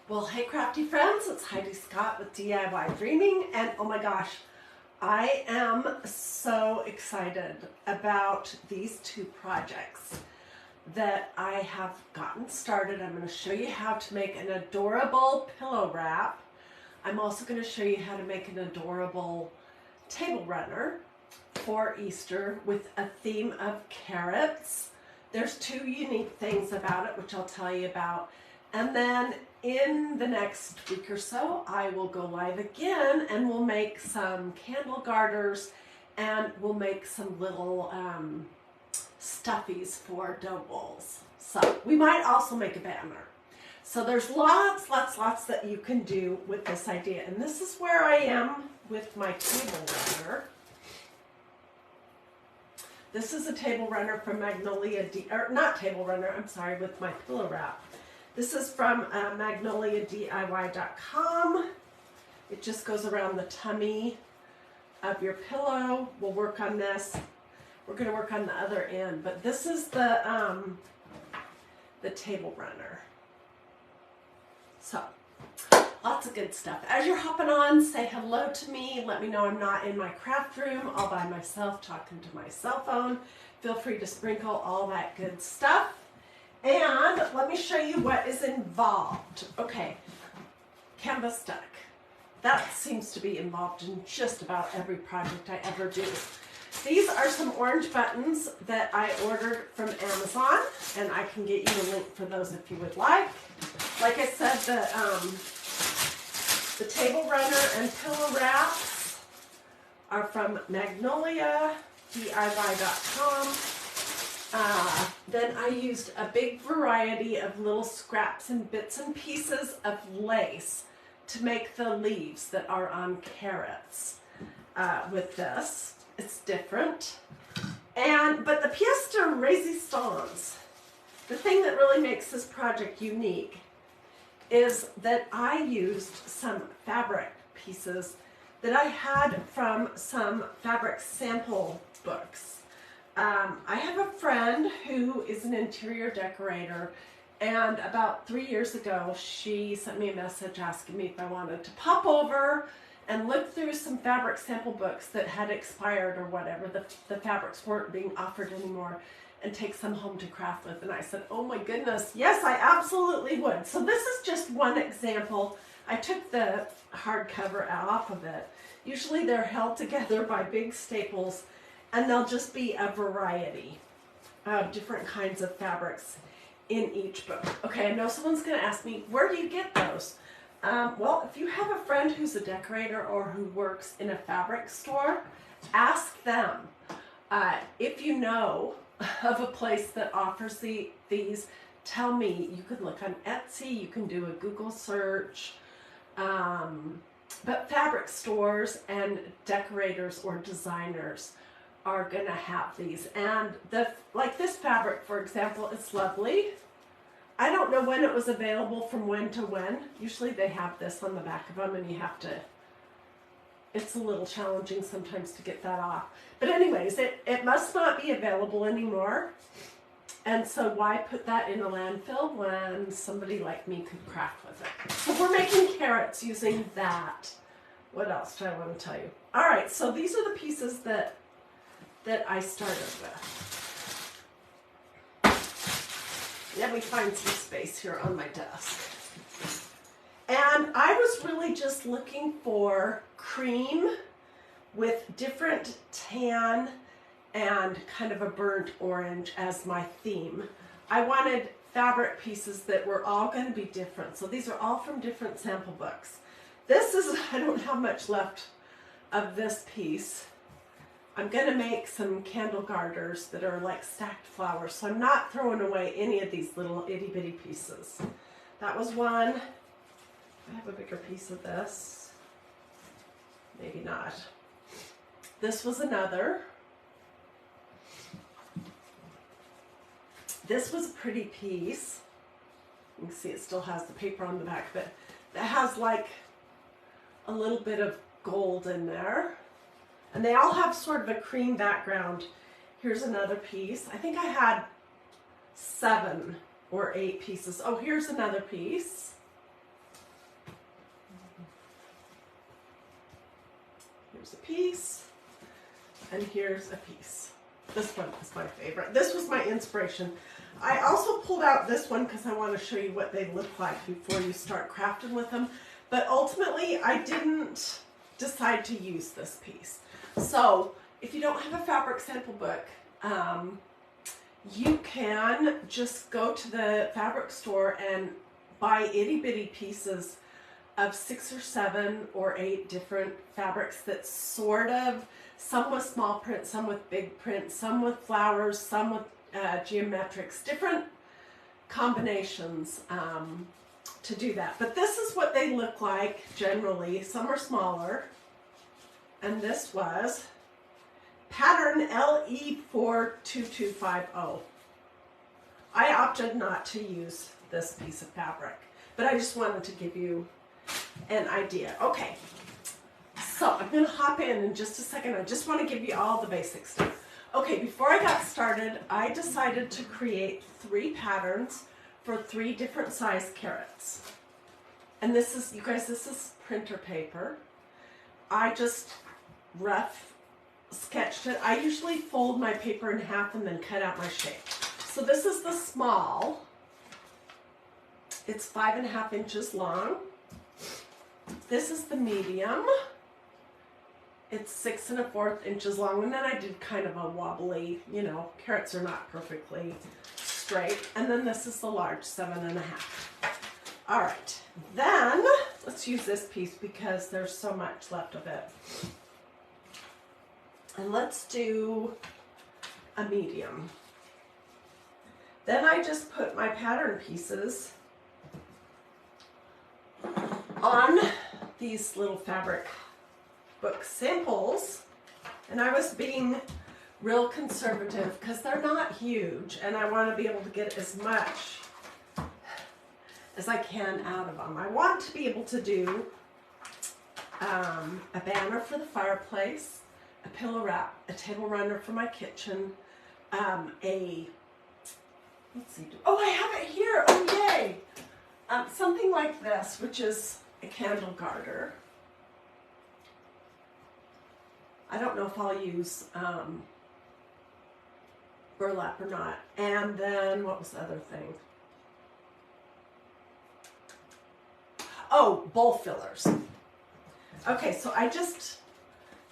Well, hey crafty friends, it's Hiedi Scott with DIY and oh my gosh, I am so excited about these two projects that I have gotten started. I'm going to show you how to make an adorable pillow wrap. I'm also going to show you how to make an adorable table runner for Easter with a theme of carrots. There's two unique things about it, which I'll tell you about. And then in the next week or so, I will go live again and we'll make some candle garters and we'll make some little stuffies for dough bowls. So we might also make a banner. So there's lots that you can do with this idea. And this is where I am with my table runner. This is a table runner from Magnolia, not table runner, I'm sorry, with my pillow wrap. This is from magnoliadiy.com. It just goes around the tummy of your pillow. We'll work on this. We're going to work on the other end, but this is the table runner. So, lots of good stuff. As you're hopping on, say hello to me. Let me know I'm not in my craft room all by myself talking to my cell phone. Feel free to sprinkle all that good stuff. And let me show you what is involved. Okay, canvas deck. That seems to be involved in just about every project I ever do. These are some orange buttons that I ordered from Amazon, and I can get you a link for those if you would like. Like I said, the table runner and pillow wraps are from magnoliadiy.com. Then I used a big variety of little scraps and bits and pieces of lace to make the leaves that are on carrots with this. It's different. But the pièce de résistance, the thing that really makes this project unique, is that I used some fabric pieces that I had from some fabric sample books. I have a friend who is an interior decorator, and about 3 years ago she sent me a message asking me if I wanted to pop over and look through some fabric sample books that had expired or whatever, the fabrics weren't being offered anymore, and take some home to craft with. And I said, oh my goodness, yes, I absolutely would. So this is just one example. I took the hardcover off of it. Usually they're held together by big staples, and there'll just be a variety of different kinds of fabrics in each book. Okay, I know someone's going to ask me, where do you get those? Well, if you have a friend who's a decorator or who works in a fabric store, ask them. If you know of a place that offers these, tell me. You could look on Etsy, you can do a Google search. But fabric stores and decorators or designers are gonna have these, and like this fabric, for example, it's lovely. I don't know when it was available from when to when. Usually they have this on the back of them, and you have to, it's a little challenging sometimes to get that off. But anyways, it must not be available anymore, and so why put that in a landfill when somebody like me could craft with it? So we're making carrots using that. What else do I want to tell you? All right, so these are the pieces that I started with. Let me find some space here on my desk. And I was really just looking for cream with different tan and kind of a burnt orange as my theme. I wanted fabric pieces that were all going to be different. So these are all from different sample books. This is, I don't have much left of this piece. I'm going to make some candle garters that are like stacked flowers, so I'm not throwing away any of these little itty bitty pieces. That was one. I have a bigger piece of this. Maybe not. This was another. This was a pretty piece. You can see it still has the paper on the back, but it has like a little bit of gold in there. And they all have sort of a cream background. Here's another piece. I think I had 7 or 8 pieces. Oh, here's another piece. piece, and here's a piece. This one is my favorite. This was my inspiration. I also pulled out this one because I want to show you what they look like before you start crafting with them. But ultimately, I didn't decide to use this piece. So if you don't have a fabric sample book, you can just go to the fabric store and buy itty bitty pieces of 6 or 7 or 8 different fabrics that sort of, some with small print, some with big print, some with flowers, some with geometrics, different combinations to do that. But this is what they look like generally. Some are smaller, and this was pattern LE42250. I opted not to use this piece of fabric, but I just wanted to give you an idea. Okay, so I'm going to hop in just a second. I just want to give you all the basic stuff. Okay, before I got started, I decided to create 3 patterns for 3 different size carrots. And this is, you guys, this is printer paper. I just rough sketched it. I usually fold my paper in half and then cut out my shape. So this is the small. It's 5.5 inches long. This is the medium. It's 6 1/4 inches long, and then I did kind of a wobbly, you know, carrots are not perfectly straight. And then this is the large, 7.5. All right, then let's use this piece because there's so much left of it. And let's do a medium. Then I just put my pattern pieces on these little fabric book samples, and I was being real conservative because they're not huge and I want to be able to get as much as I can out of them. I want to be able to do a banner for the fireplace, a pillow wrap, a table runner for my kitchen, let's see, oh, I have it here, oh yay! Something like this, which is a candle garter. I don't know if I'll use burlap or not. And then, what was the other thing? Oh, bowl fillers. Okay, so I just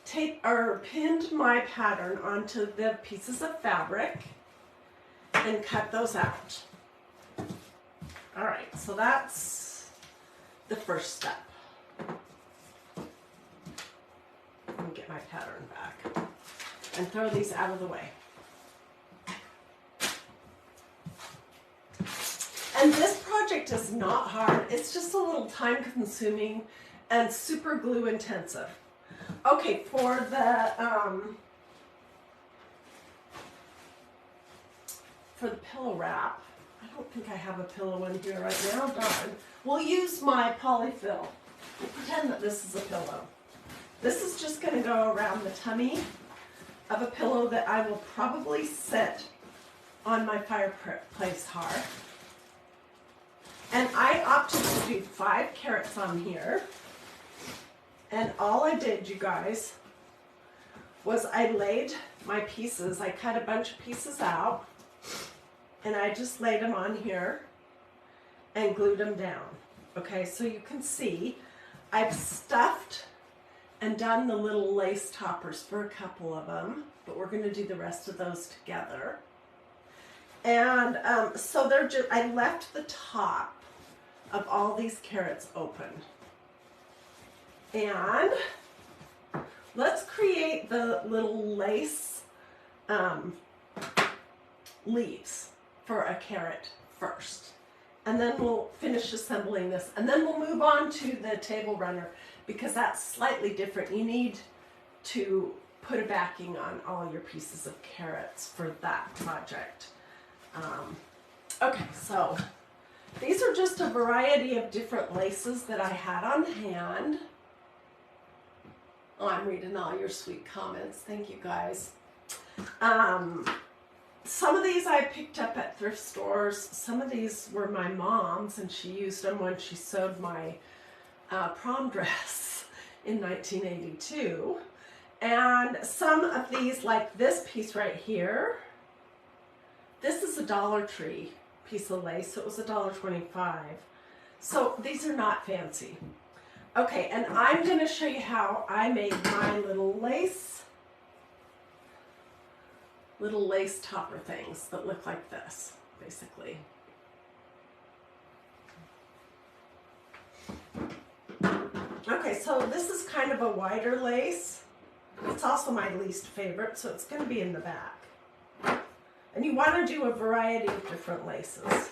pinned my pattern onto the pieces of fabric and cut those out. All right, so that's the first step. Let me get my pattern back and throw these out of the way. And this project is not hard. It's just a little time consuming and super glue intensive. Okay, for the pillow wrap, I don't think I have a pillow in here right now, darn. We'll use my polyfill. We'll pretend that this is a pillow. This is just going to go around the tummy of a pillow that I will probably set on my fireplace hearth. And I opted to do 5 carrots on here. And all I did, you guys, was I laid my pieces. I cut a bunch of pieces out, and I just laid them on here and glued them down. Okay, so you can see I've stuffed and done the little lace toppers for a couple of them, but we're going to do the rest of those together. And so they're just, I left the top of all these carrots open. And let's create the little lace leaves for a carrot first. And then we'll finish assembling this. And then we'll move on to the table runner because that's slightly different. You need to put a backing on all your pieces of carrots for that project. Okay, so these are just a variety of different laces that I had on hand. Oh, I'm reading all your sweet comments. Thank you, guys. Some of these I picked up at thrift stores. Some of these were my mom's, and she used them when she sewed my prom dress in 1982. And some of these, like this piece right here, this is a Dollar Tree piece of lace, so it was $1.25. So these are not fancy. Okay, and I'm going to show you how I made my little lace topper things that look like this, basically. Okay, so this is kind of a wider lace. It's also my least favorite, so it's going to be in the back. And you want to do a variety of different laces.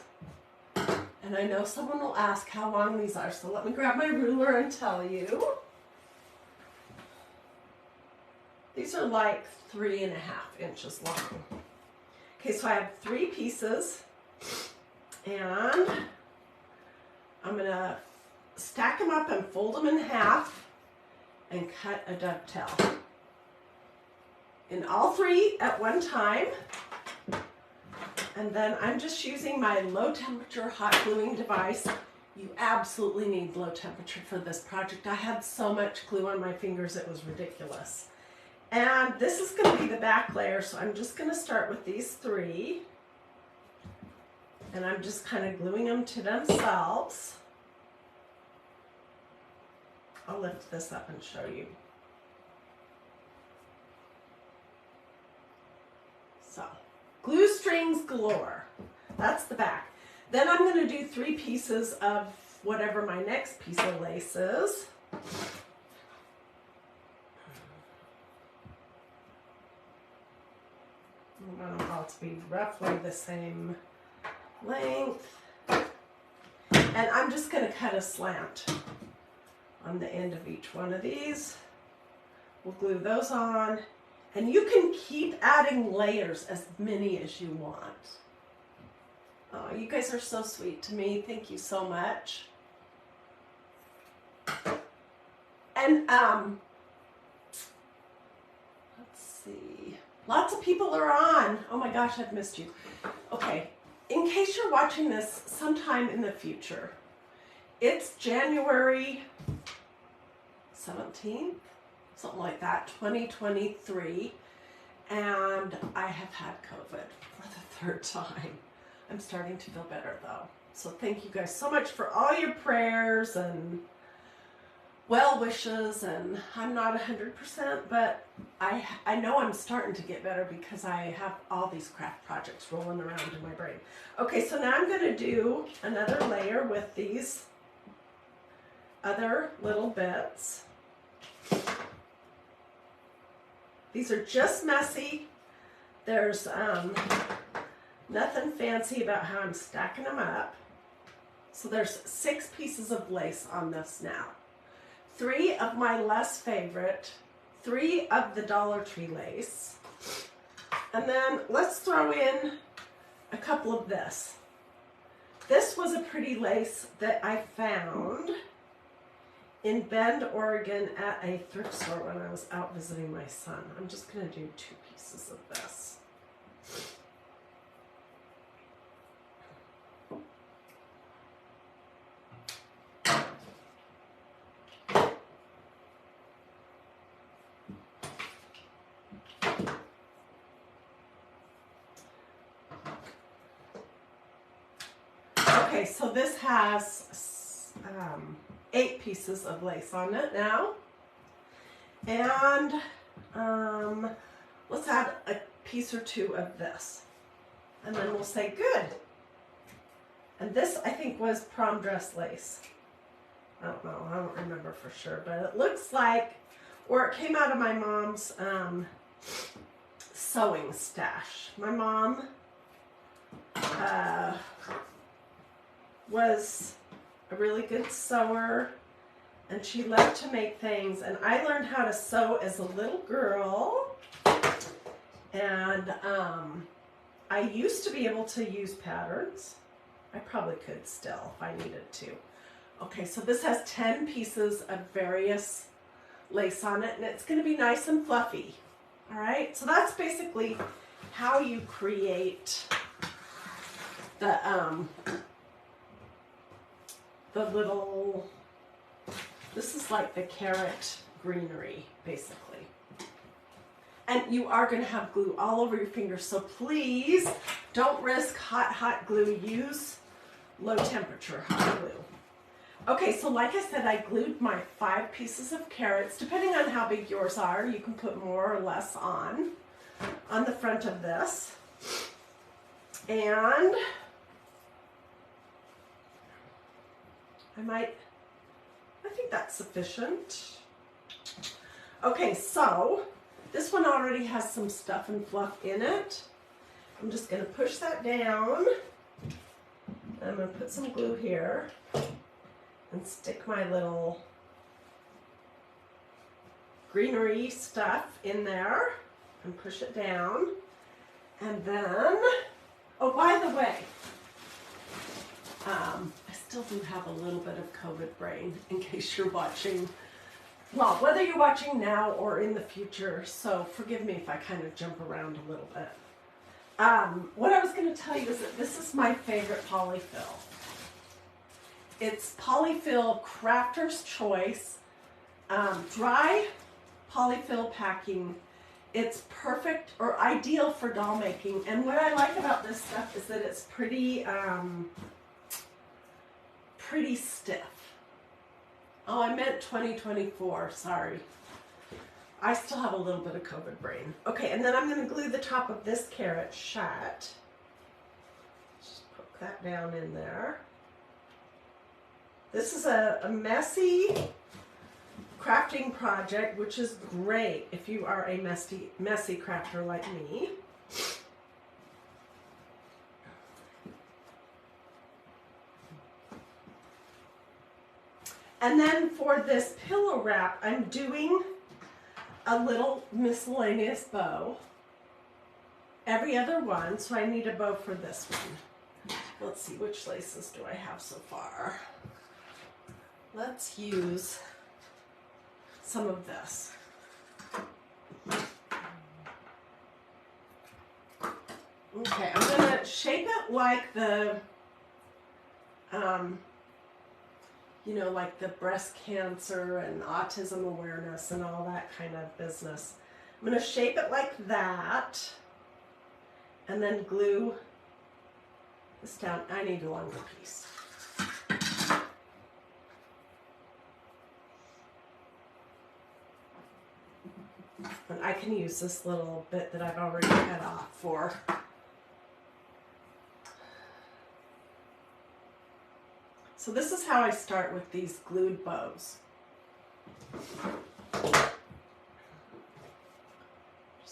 And I know someone will ask how long these are, so let me grab my ruler and tell you. These are like 3.5 inches long. Okay, so I have 3 pieces, and I'm going to stack them up and fold them in half and cut a dovetail. In all 3 at one time. And then I'm just using my low temperature hot gluing device. You absolutely need low temperature for this project. I had so much glue on my fingers, it was ridiculous. And this is going to be the back layer, so I'm just going to start with these 3. And I'm just kind of gluing them to themselves. I'll lift this up and show you. So, glue strings galore. That's the back. Then I'm going to do 3 pieces of whatever my next piece of lace is. I want them all to be roughly the same length. And I'm just going to cut a slant on the end of each one of these. We'll glue those on. And you can keep adding layers, as many as you want. Oh, you guys are so sweet to me. Thank you so much. And let's see. Lots of people are on. Oh my gosh, I've missed you. Okay, in case you're watching this sometime in the future, it's January 17th. Something like that, 2023, and I have had COVID for the 3rd time. I'm starting to feel better though. So thank you guys so much for all your prayers and well wishes, and I'm not 100%, but I know I'm starting to get better because I have all these craft projects rolling around in my brain. Okay, so now I'm going to do another layer with these other little bits. These are just messy. There's nothing fancy about how I'm stacking them up. So there's 6 pieces of lace on this now. 3 of my less favorite, 3 of the Dollar Tree lace. And then let's throw in a couple of this. This was a pretty lace that I found in Bend, Oregon at a thrift store when I was out visiting my son. I'm just going to do 2 pieces of this. Okay, so this has 8 pieces of lace on it now. And let's add a piece or 2 of this. And then we'll say good. And this, I think, was prom dress lace. I don't know, I don't remember for sure, but it looks like, or it came out of my mom's sewing stash. My mom was a really good sewer, and she loved to make things, and I learned how to sew as a little girl, and I used to be able to use patterns. I probably could still if I needed to. Okay, so this has 10 pieces of various lace on it, and it's going to be nice and fluffy. All right, so that's basically how you create the little, this is like the carrot greenery, basically. And you are going to have glue all over your fingers, so please don't risk hot glue. Use low temperature hot glue. Okay, so like I said, I glued my 5 pieces of carrots. Depending on how big yours are, you can put more or less on the front of this. And I think that's sufficient. Okay, so this one already has some stuff and fluff in it. I'm just going to push that down. I'm going to put some glue here and stick my little greenery stuff in there and push it down. And then, oh, by the way, I still do have a little bit of COVID brain in case you're watching. Well, whether you're watching now or in the future, so forgive me if I kind of jump around a little bit. What I was going to tell you is that this is my favorite polyfill. It's polyfill Crafter's Choice, dry polyfill packing. It's perfect or ideal for doll making. And what I like about this stuff is that it's pretty stiff. Oh, I meant 2024, sorry. I still have a little bit of COVID brain. Okay, and then I'm going to glue the top of this carrot shut. Just poke that down in there. This is a messy crafting project, which is great if you are a messy crafter like me. And then for this pillow wrap, I'm doing a little miscellaneous bow. Every other one, so I need a bow for this one. Let's see, which laces do I have so far? Let's use some of this. Okay, I'm gonna shape it like the, you know, like the breast cancer and autism awareness and all that kind of business. I'm going to shape it like that and then glue this down. I need a longer piece. And I can use this little bit that I've already cut off for. So this is how I start with these glued bows. Just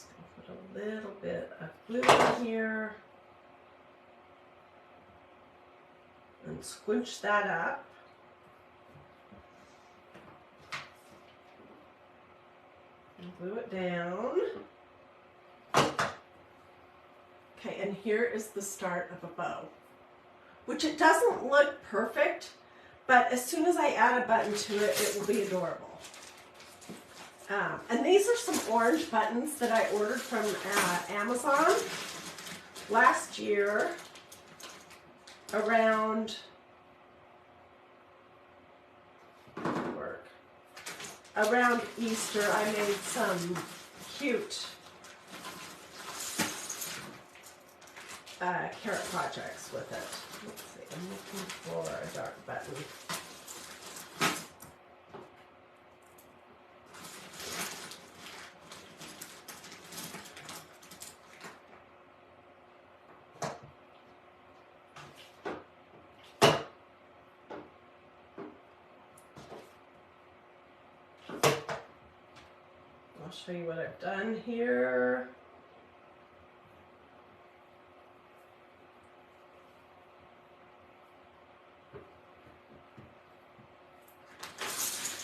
going to put a little bit of glue in here and squinch that up. And glue it down. Okay, and here is the start of a bow, which it doesn't look perfect, but as soon as I add a button to it, it will be adorable. And these are some orange buttons that I ordered from Amazon last year around Easter. I made some cute carrot projects with it. Let's see, I'm looking for a dark button. I'll show you what I've done here.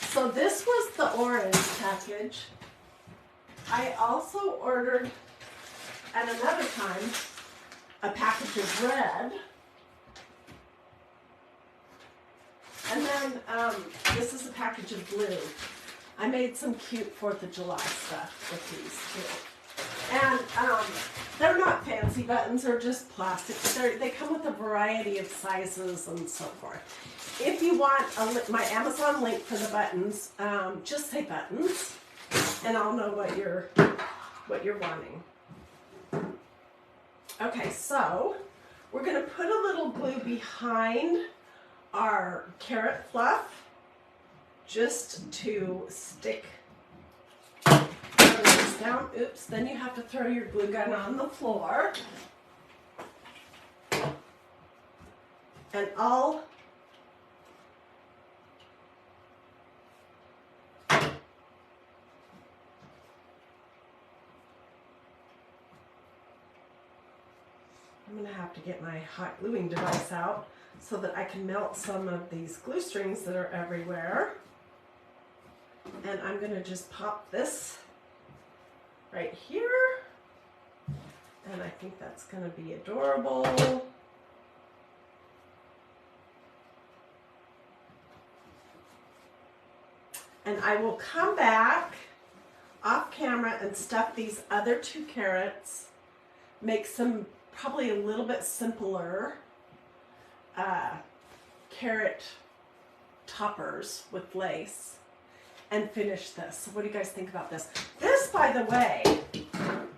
So this was the orange package. I also ordered, at another time, a package of red. And then this is a package of blue. I made some cute 4th of July stuff with these too. And they're not fancy buttons, they're just plastic. They come with a variety of sizes and so forth. If you want my Amazon link for the buttons, just say buttons, and I'll know what you're what you're wanting. Okay, so we're going to put a little glue behind our carrot fluff just to stick this down. Oops, then you have to throw your glue gun on the floor. And I'm going to have to get my hot gluing device out so that I can melt some of these glue strings that are everywhere. And I'm going to just pop this right here. And I think that's going to be adorable. And I will come back off camera and stuff these other 2 carrots, make some probably a little bit simpler carrot toppers with lace, and finish this. So what do you guys think about this? This, by the way,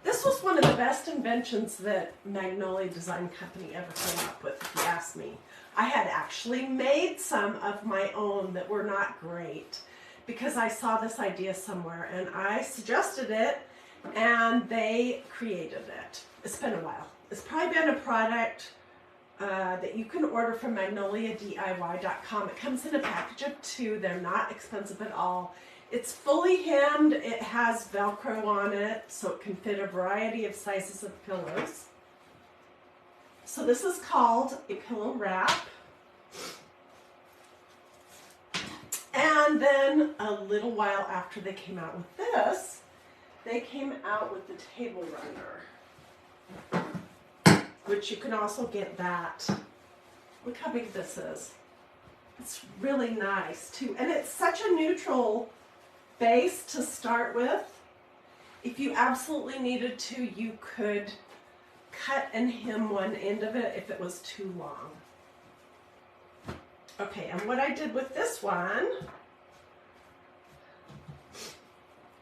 this was one of the best inventions that Magnolia Design Company ever came up with, if you ask me. I had actually made some of my own that were not great, because I saw this idea somewhere and I suggested it and they created it. It's been a while. It's probably been a product that you can order from magnoliadiy.com. It comes in a package of 2. They're not expensive at all. It's fully hemmed. It has Velcro on it, so it can fit a variety of sizes of pillows. So this is called a pillow wrap. And then a little while after they came out with this, they came out with the table runner, which you can also get that. Look how big this is. It's really nice too. And it's such a neutral base to start with. If you absolutely needed to, you could cut and hem one end of it if it was too long. Okay, and what I did with this one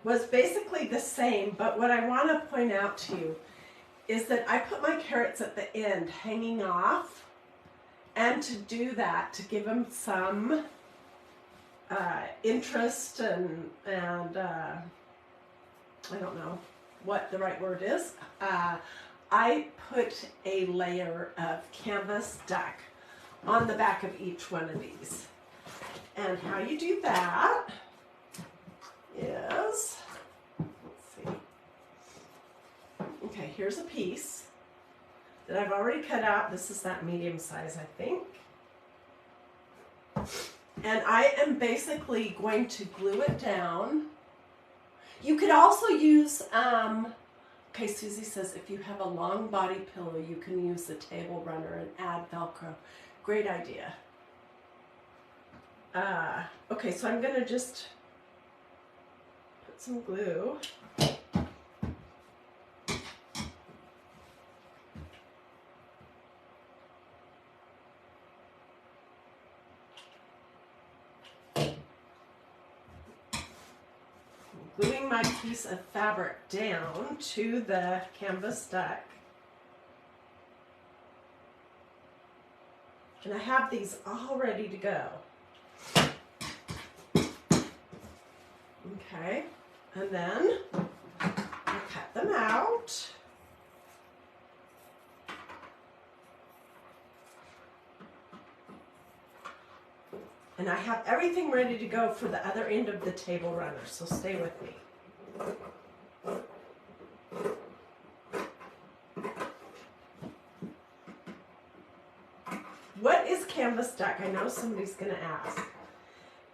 was basically the same, but what I want to point out to you is that I put my carrots at the end hanging off, and to do that, to give them some interest and I don't know what the right word is, I put a layer of canvas duck on the back of each one of these. And how you do that is, let's see, okay, here's a piece that I've already cut out. This is that medium size, I think. And I am basically going to glue it down. You could also use, okay, Susie says if you have a long body pillow, you can use the table runner and add Velcro. Great idea. Okay, so I'm gonna just put some glue. Gluing my piece of fabric down to the canvas duck. And I have these all ready to go. Okay, and then I cut them out. And I have everything ready to go for the other end of the table runner, so stay with me. What is canvas duck? I know somebody's going to ask.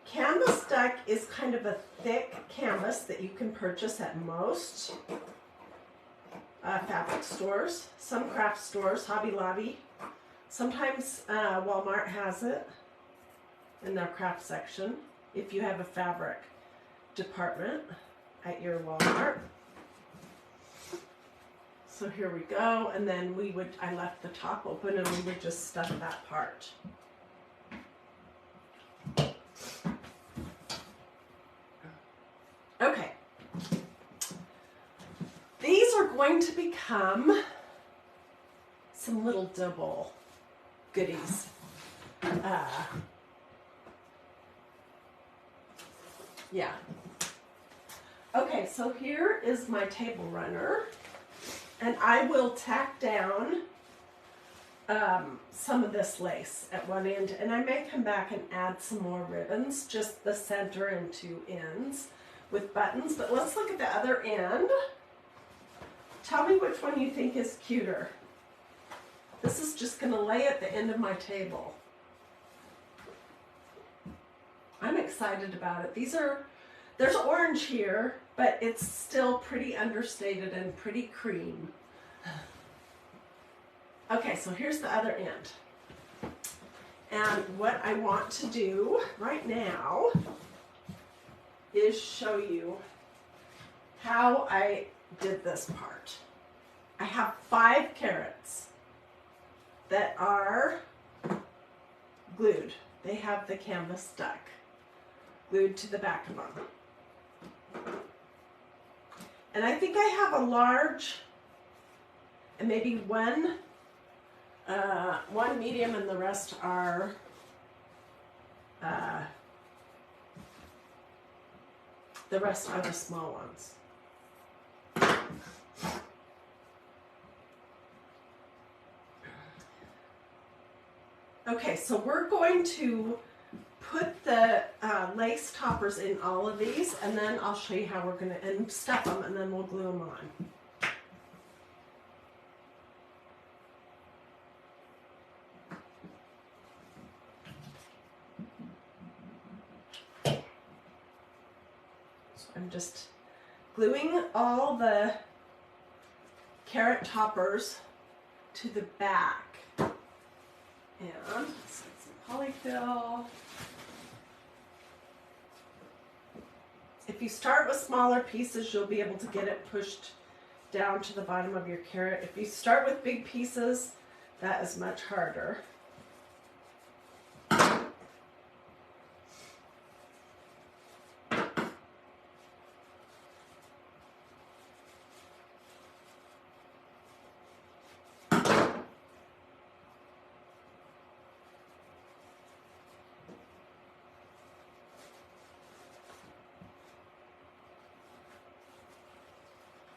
Canvas duck is kind of a thick canvas that you can purchase at most fabric stores, some craft stores, Hobby Lobby. Sometimes Walmart has it in their craft section if you have a fabric department at your Walmart. So here we go, and then I left the top open and we would just stuff that part. Okay. going to become some little double goodies. Yeah. Okay, so here is my table runner, and I will tack down some of this lace at one end, and I may come back and add some more ribbons, just the center and two ends with buttons. But let's look at the other end. Tell me which one you think is cuter. This is just going to lay at the end of my table. I'm excited about it. There's orange here, but it's still pretty understated and pretty cream. Okay, so here's the other end. And what I want to do right now is show you how I did this part. I have 5 carrots that are glued. They have the canvas stuck, glued to the back of them. And I think I have a large and maybe one medium, and the rest are the small ones. Okay, so we're going to put the lace toppers in all of these, and then I'll show you how we're going to stuff them, and then we'll glue them on. So I'm just gluing all the carrot toppers to the back. And let's get some polyfill. If you start with smaller pieces, you'll be able to get it pushed down to the bottom of your carrot. If you start with big pieces, that is much harder.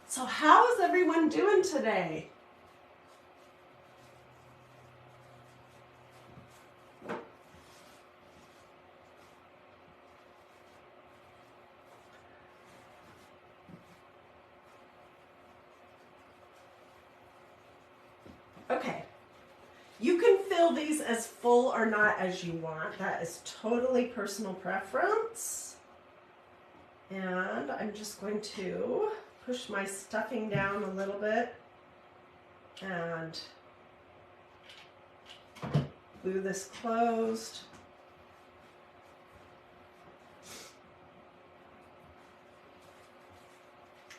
So how is everyone doing today? Okay, you can fill these as full or not as you want. That is totally personal preference. And I'm just going to push my stuffing down a little bit and glue this closed.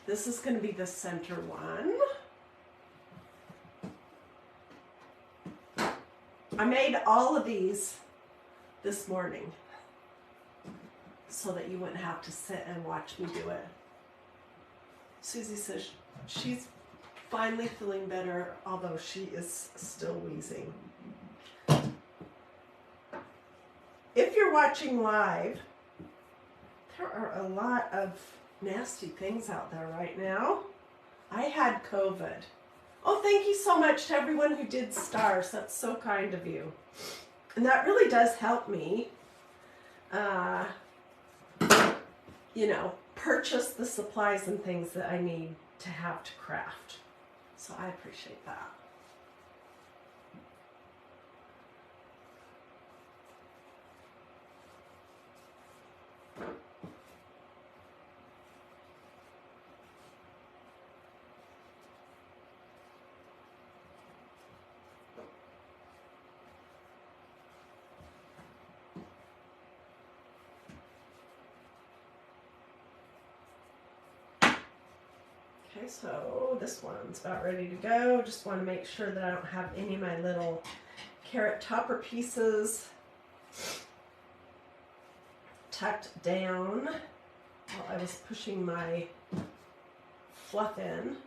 This is going to be the center one. I made all of these this morning so that you wouldn't have to sit and watch me do it. Susie says she's finally feeling better, although she is still wheezing. If you're watching live, there are a lot of nasty things out there right now. I had COVID. Oh, thank you so much to everyone who did stars. That's so kind of you. And that really does help me, purchase the supplies and things that I need to have to craft. So I appreciate that. Okay, so this one's about ready to go. Just want to make sure that I don't have any of my little carrot topper pieces tucked down while I was pushing my fluff in.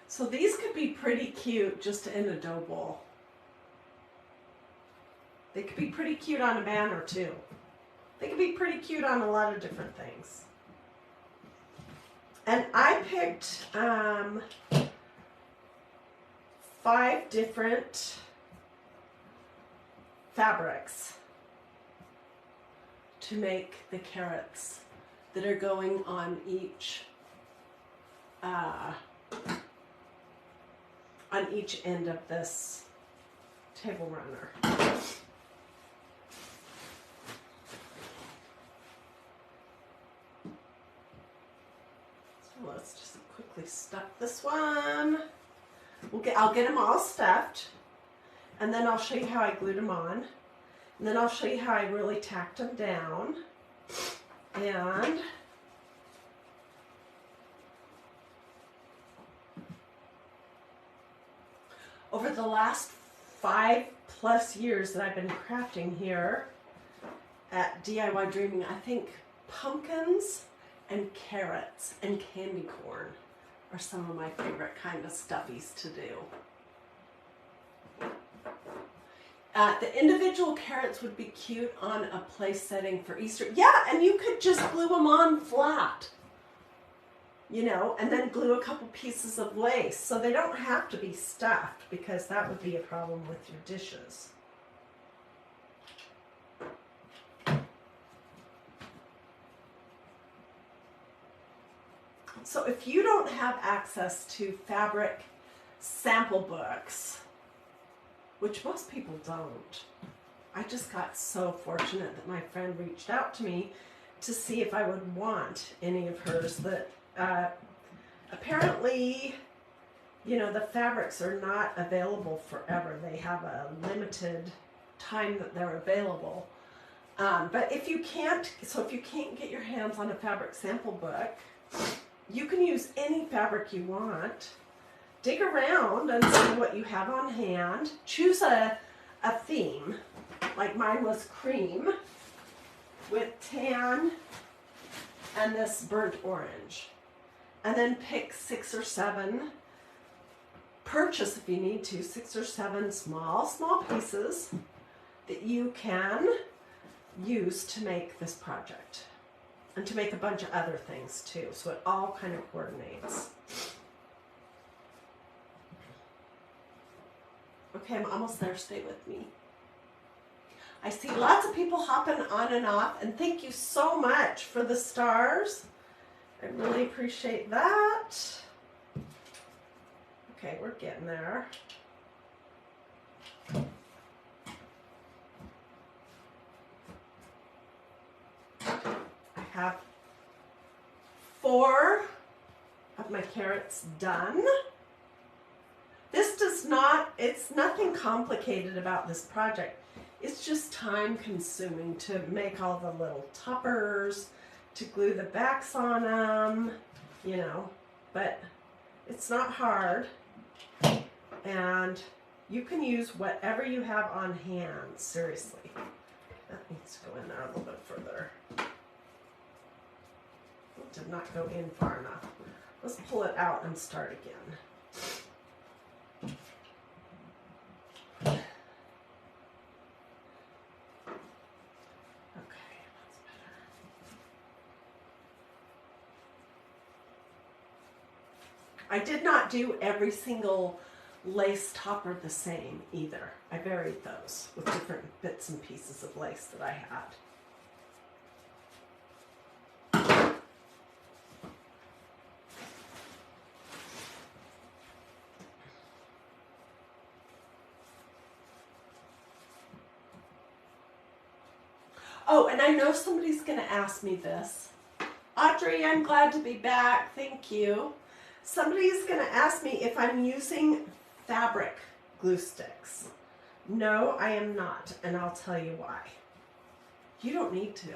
So these could be pretty cute just in a dough bowl. They could be pretty cute on a banner too. They could be pretty cute on a lot of different things. And I picked 5 different fabrics to make the carrots that are going on each end of this table runner. So let's just quickly stuff this one. I'll get them all stuffed, and then I'll show you how I glued them on, and then I'll show you how I really tacked them down. And over the last 5+ years that I've been crafting here at DIYDreaming, I think pumpkins and carrots and candy corn are some of my favorite kind of stuffies to do. The individual carrots would be cute on a place setting for Easter. Yeah, and you could just glue them on flat, you know, and then glue a couple pieces of lace. So they don't have to be stuffed, because that would be a problem with your dishes. So if you don't have access to fabric sample books, which most people don't, I just got so fortunate that my friend reached out to me to see if I would want any of hers. That apparently, you know, the fabrics are not available forever. They have a limited time that they're available. But if you can't get your hands on a fabric sample book, you can use any fabric you want. Dig around and see what you have on hand. Choose a theme. Like mine was cream with tan and this burnt orange. And then pick 6 or 7. Purchase, if you need to, 6 or 7 small pieces that you can use to make this project. And to make a bunch of other things too, so it all kind of coordinates. Okay, I'm almost there. Stay with me. I see lots of people hopping on and off, and thank you so much for the stars. I really appreciate that. Okay, we're getting there. I have 4 of my carrots done. This does not, it's nothing complicated about this project. It's just time consuming to make all the little toppers, to glue the backs on them, you know, but it's not hard. And you can use whatever you have on hand, seriously. That needs to go in there a little bit further. It did not go in far enough. Let's pull it out and start again. I did not do every single lace topper the same either. I varied those with different bits and pieces of lace that I had. Oh, and I know somebody's going to ask me this. Audrey, I'm glad to be back. Thank you. Somebody's going to ask me if I'm using fabric glue sticks. No, I am not, and I'll tell you why. You don't need to.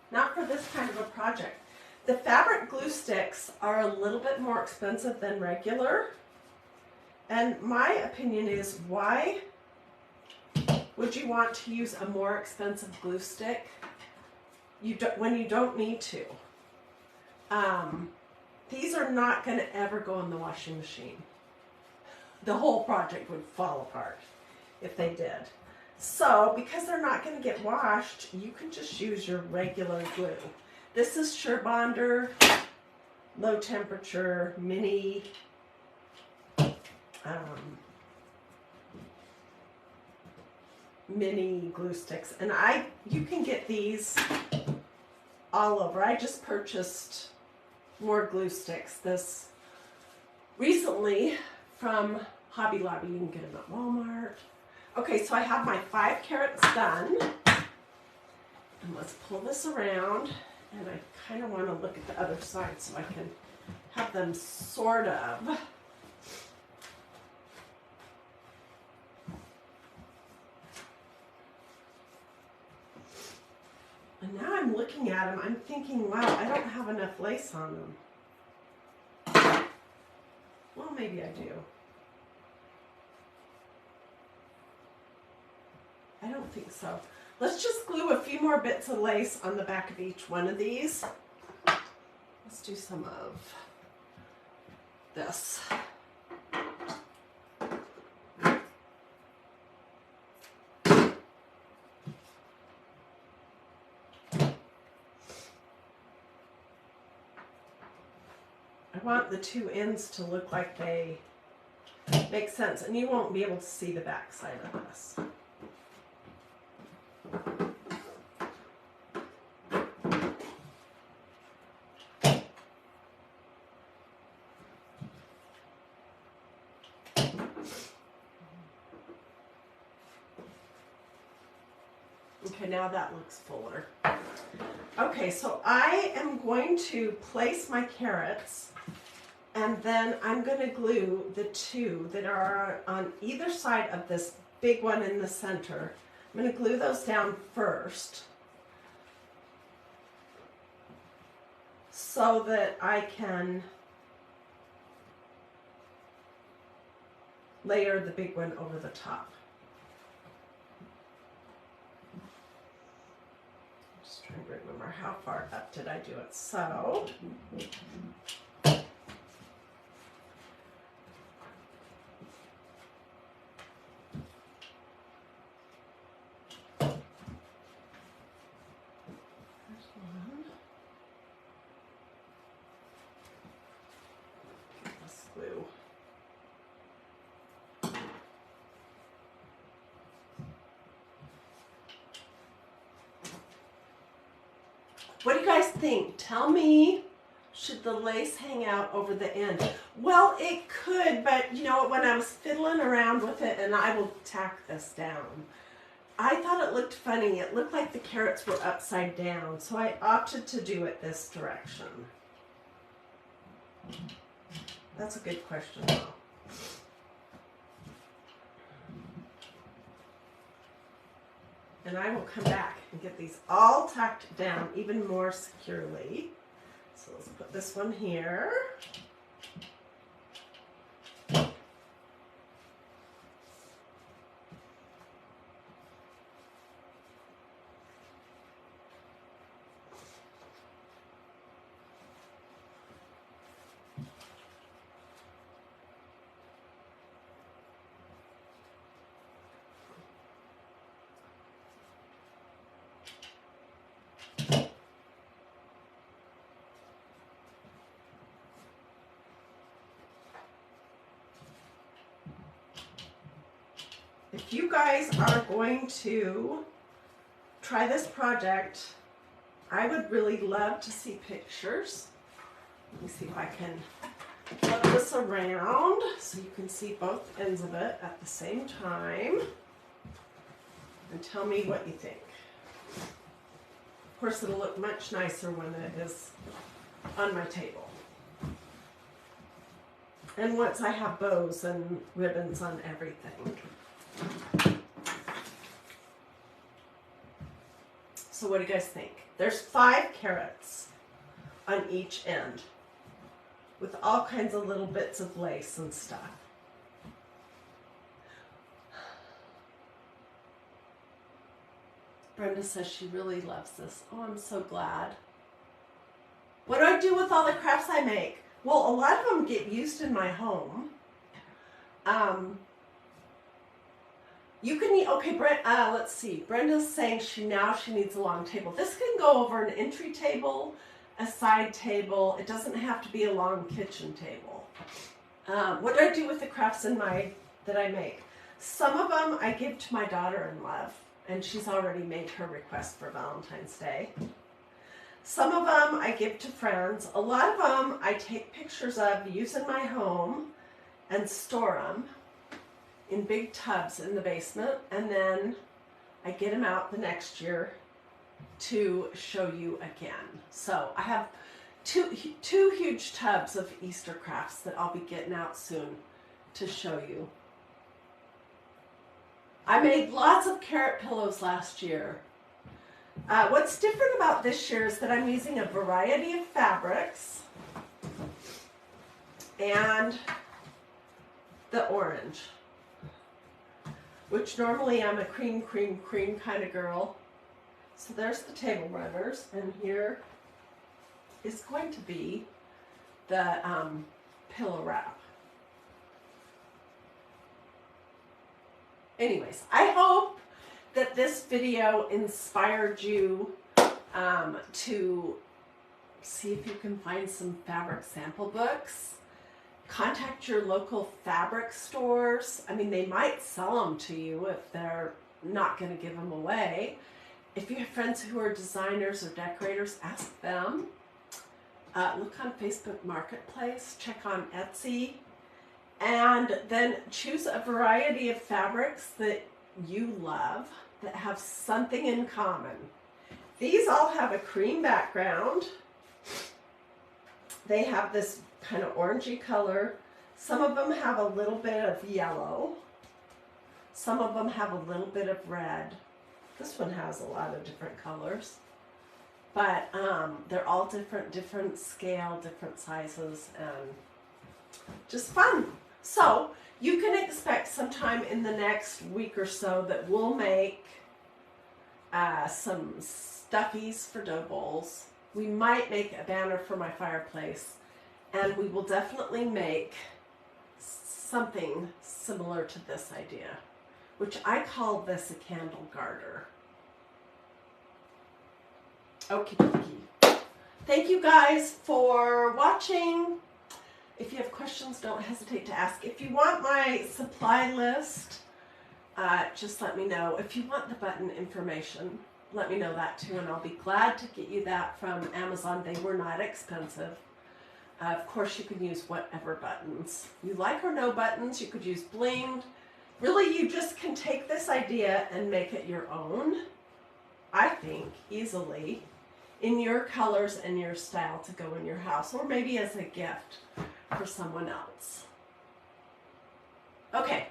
Not for this kind of a project. The fabric glue sticks are a little bit more expensive than regular, and my opinion is, why Would you want to use a more expensive glue stick? When you don't need to. These are not going to ever go in the washing machine. The whole project would fall apart if they did. So, because they're not going to get washed, you can just use your regular glue. This is Surebonder, low temperature, mini glue sticks. And you can get these all over. I just purchased more glue sticks this recently from Hobby Lobby. You can get them at Walmart. Okay, so I have my 5 carrots done. And let's pull this around. And I kind of want to look at the other side so I can have them sort of. And now I'm looking at them, I'm thinking, wow, I don't have enough lace on them. Well, maybe I do. I don't think so. Let's just glue a few more bits of lace on the back of each one of these. Let's do some of this. I want the 2 ends to look like they make sense, and you won't be able to see the back side of this. Okay, now that looks fuller. Okay, so I am going to place my carrots, and then I'm going to glue the 2 that are on either side of this big one in the center. I'm going to glue those down first so that I can layer the big one over the top. Just trying to remember how far up did I do it. So glue. What do you guys think? Tell me, should the lace hang out over the end? Well, it could, but you know, when I was fiddling around with it, and I will tack this down, I thought it looked funny. It looked like the carrots were upside down, so I opted to do it this direction. That's a good question, though. And I will come back and get these all tacked down even more securely. So let's put this one here. If you guys are going to try this project, I would really love to see pictures. Let me see if I can flip this around so you can see both ends of it at the same time. And tell me what you think. Of course, it'll look much nicer when it is on my table. And once I have bows and ribbons on everything. So what do you guys think? There's 5 carrots on each end with all kinds of little bits of lace and stuff. Brenda says she really loves this. Oh, I'm so glad. What do I do with all the crafts I make? Well, a lot of them get used in my home. You can, okay, let's see. Brenda's saying she needs a long table. This can go over an entry table, a side table. It doesn't have to be a long kitchen table. What do I do with the crafts that I make? Some of them I give to my daughter-in-law, and she's already made her request for Valentine's Day. Some of them I give to friends. A lot of them I take pictures of, use in my home, and store them in big tubs in the basement, and then I get them out the next year to show you again. So I have two huge tubs of Easter crafts that I'll be getting out soon to show you. I made lots of carrot pillows last year. What's different about this year is that I'm using a variety of fabrics and the orange, which normally I'm a cream kind of girl. So there's the table runners, and here is going to be the pillow wrap. Anyways, I hope that this video inspired you to see if you can find some fabric sample books. Contact your local fabric stores. I mean, they might sell them to you if they're not going to give them away. If you have friends who are designers or decorators, ask them. Look on Facebook Marketplace, check on Etsy, and then choose a variety of fabrics that you love that have something in common. These all have a cream background. They have this kind of orangey color. Some of them have a little bit of yellow. Some of them have a little bit of red. This one has a lot of different colors. But they're all different scale, different sizes, and just fun. So you can expect sometime in the next week or so that we'll make some stuffies for dough bowls. We might make a banner for my fireplace, and we will definitely make something similar to this idea, which I call this a candle garter. Okie dokie. Thank you guys for watching. If you have questions, don't hesitate to ask. If you want my supply list, just let me know. If you want the button information, let me know that too, and I'll be glad to get you that from Amazon. They were not expensive. Of course, you can use whatever buttons you like, or no buttons. You could use blinged. Really, you just can take this idea and make it your own, I think, easily, in your colors and your style to go in your house, or maybe as a gift for someone else. Okay,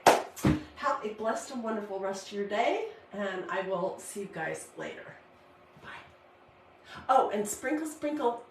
have a blessed and wonderful rest of your day, and I will see you guys later. Bye. Oh, and sprinkle, sprinkle.